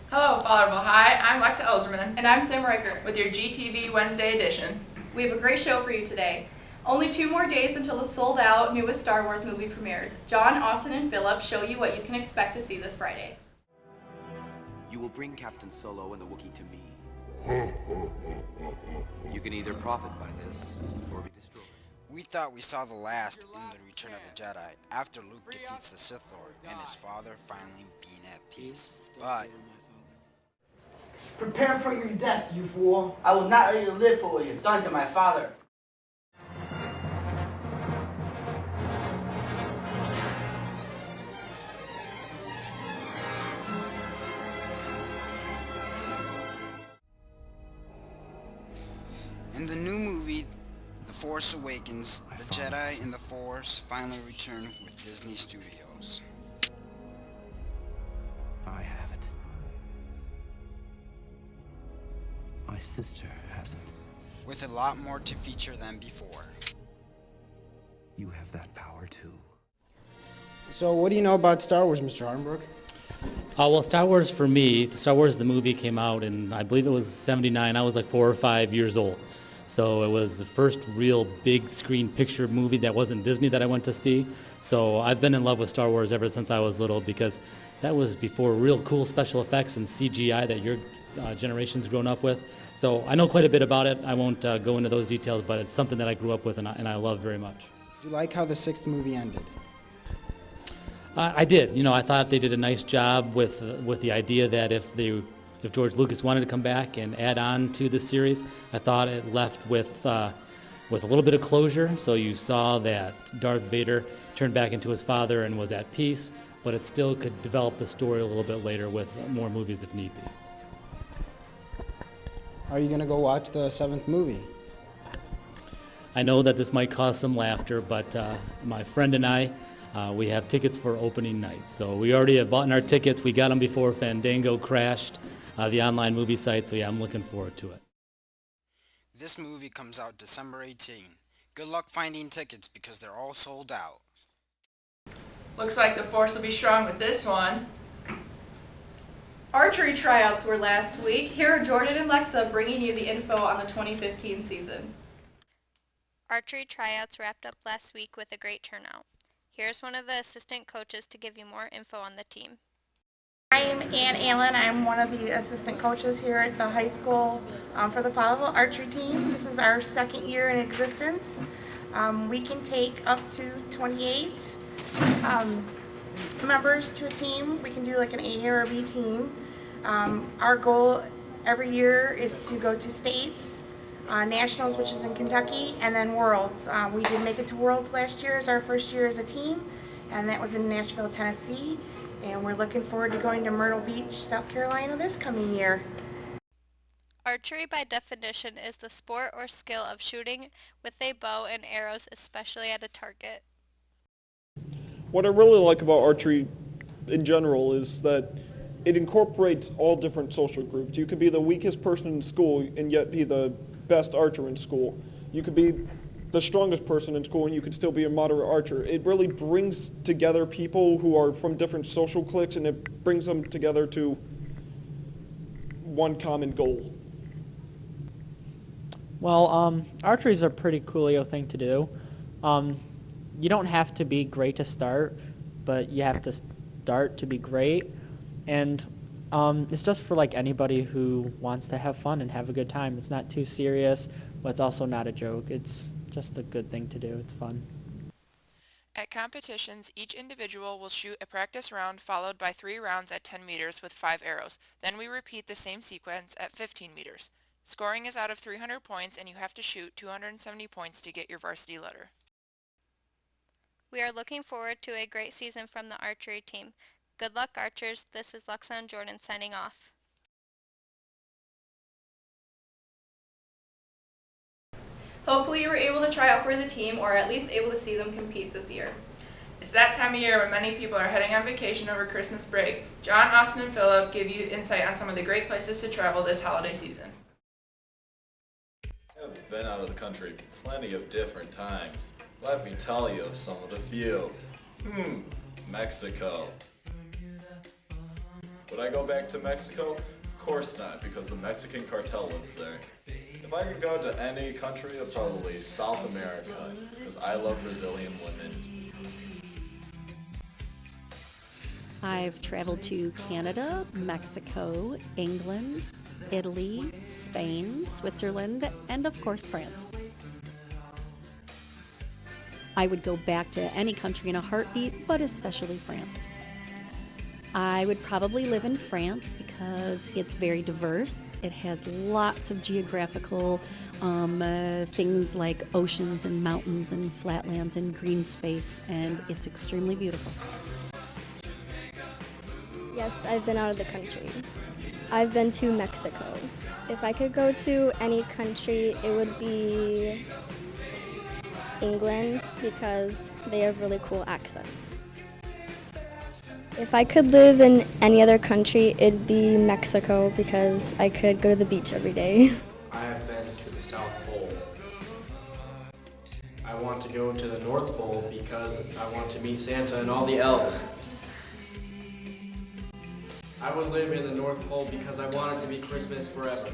Hello, Fowlerville High. I'm Lexa Elzerman And I'm Sam Riker. with your GTV Wednesday edition. We have a great show for you today. Only 2 more days until the sold-out newest Star Wars movie premieres. John, Austin, and Philip show you what you can expect to see this Friday. You will bring Captain Solo and the Wookiee to me. You can either profit by this, or be destroyed. We thought we saw the last in The Return of the Jedi, after Luke defeats the Sith Lord and his father finally being at peace. But prepare for your death, you fool. I will not let you live for what you've done to my father. in the new movie, The Force Awakens, the Jedi and the Force finally return with Disney Studios. I have it. My sister has it. With a lot more to feature than before. You have that power too. So what do you know about Star Wars, Mr. Hardenbrook? Well, Star Wars for me, Star Wars the movie came out in, I believe it was 79. I was like 4 or 5 years old. So it was the first real big screen picture movie that wasn't Disney that I went to see. So I've been in love with Star Wars ever since I was little because that was before real cool special effects and CGI that your generation's grown up with. So I know quite a bit about it. I won't go into those details, but it's something that I grew up with and I love very much. Do you like how the 6th movie ended? I did. You know, I thought they did a nice job with the idea that if George Lucas wanted to come back and add on to the series, I thought it left with a little bit of closure. So you saw that Darth Vader turned back into his father and was at peace, but it still could develop the story a little bit later with more movies if need be. Are you going to go watch the 7th movie? I know that this might cause some laughter, but my friend and I, we have tickets for opening night. So we already have bought our tickets. We got them before Fandango crashed, the online movie site. So yeah, I'm looking forward to it. This movie comes out December 18. Good luck finding tickets because they're all sold out. Looks like the Force will be strong with this one. Archery tryouts were last week. Here are Jordan and Lexa bringing you the info on the 2015 season. Archery tryouts wrapped up last week with a great turnout. Here's one of the assistant coaches to give you more info on the team. I'm Ann Allen. I'm one of the assistant coaches here at the high school for the Fowlerville archery team. This is our 2nd year in existence. We can take up to 28 members to a team. We can do like an A or a B team. Our goal every year is to go to states, nationals, which is in Kentucky, and then worlds. We did make it to worlds last year as our first year as a team, and that was in Nashville, Tennessee. And we're looking forward to going to Myrtle Beach, South Carolina this coming year. Archery by definition is the sport or skill of shooting with a bow and arrows, especially at a target. What I really like about archery in general is that it incorporates all different social groups. You could be the weakest person in school and yet be the best archer in school. You could be the strongest person in school and you could still be a moderate archer. It really brings together people who are from different social cliques and it brings them together to one common goal. Well, archery is a pretty coolio thing to do. You don't have to be great to start, but you have to start to be great. And it's just for like anybody who wants to have fun and have a good time. It's not too serious, but it's also not a joke. It's just a good thing to do. It's fun. At competitions, each individual will shoot a practice round followed by 3 rounds at 10 meters with 5 arrows. Then we repeat the same sequence at 15 meters. Scoring is out of 300 points and you have to shoot 270 points to get your varsity letter. We are looking forward to a great season from the archery team. Good luck, archers. This is Lexa and Jordan signing off. Hopefully you were able to try out for the team or at least able to see them compete this year. It's that time of year when many people are heading on vacation over Christmas break. John, Austin, and Philip give you insight on some of the great places to travel this holiday season. I've been out of the country plenty of different times. Let me tell you of some of the few. Mexico. Would I go back to Mexico? Of course not, because the Mexican cartel lives there. If I could go to any country, probably South America, because I love Brazilian women. I've traveled to Canada, Mexico, England, Italy, Spain, Switzerland, and of course France. I would go back to any country in a heartbeat, but especially France. I would probably live in France because it's very diverse. It has lots of geographical things like oceans and mountains and flatlands and green space, and it's extremely beautiful. Yes, I've been out of the country. I've been to Mexico. If I could go to any country, it would be England because they have really cool accents. If I could live in any other country, it'd be Mexico because I could go to the beach every day. I have been to the South Pole. I want to go to the North Pole because I want to meet Santa and all the elves. I would live in the North Pole because I want it to be Christmas forever.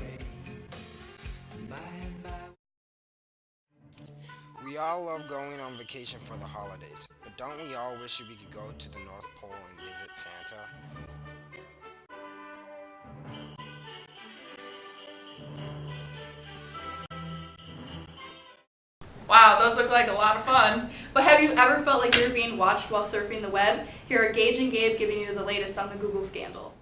We all love going on vacation for the holidays, but don't we all wish we could go to the North Pole and visit Santa? Wow, those look like a lot of fun. But have you ever felt like you were being watched while surfing the web? Here are Gage and Gabe giving you the latest on the Google scandal.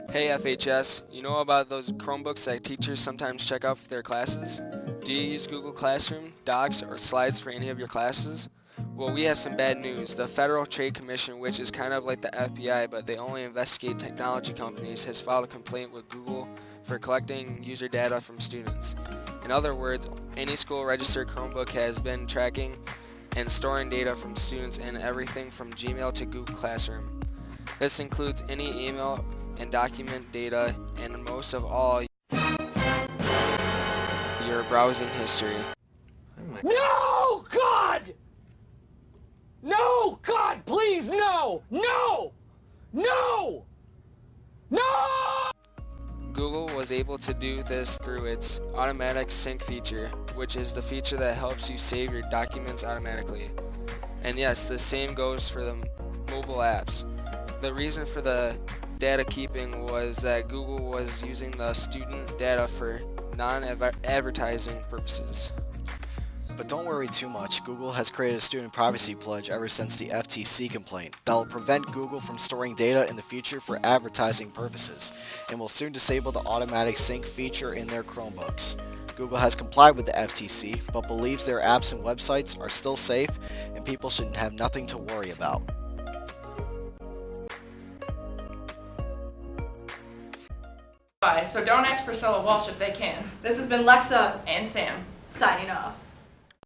Hey FHS, you know about those Chromebooks that teachers sometimes check out for their classes? Do you use Google Classroom, Docs, or Slides for any of your classes? Well, we have some bad news. The Federal Trade Commission, which is kind of like the FBI, but they only investigate technology companies, has filed a complaint with Google for collecting user data from students. In other words, any school-registered Chromebook has been tracking and storing data from students in everything from Gmail to Google Classroom. This includes any email and document data, and most of all, your browsing history. No, God! No, God, please, no! No! No! No! Google was able to do this through its automatic sync feature, which is the feature that helps you save your documents automatically. And yes, the same goes for the mobile apps. The reason for the data keeping was that Google was using the student data for non-advertising purposes. But don't worry too much. Google has created a student privacy pledge ever since the FTC complaint that will prevent Google from storing data in the future for advertising purposes, and will soon disable the automatic sync feature in their Chromebooks. Google has complied with the FTC, but believes their apps and websites are still safe and people should have nothing to worry about. So don't ask Priscilla Walsh if they can. This has been Lexa and Sam signing off.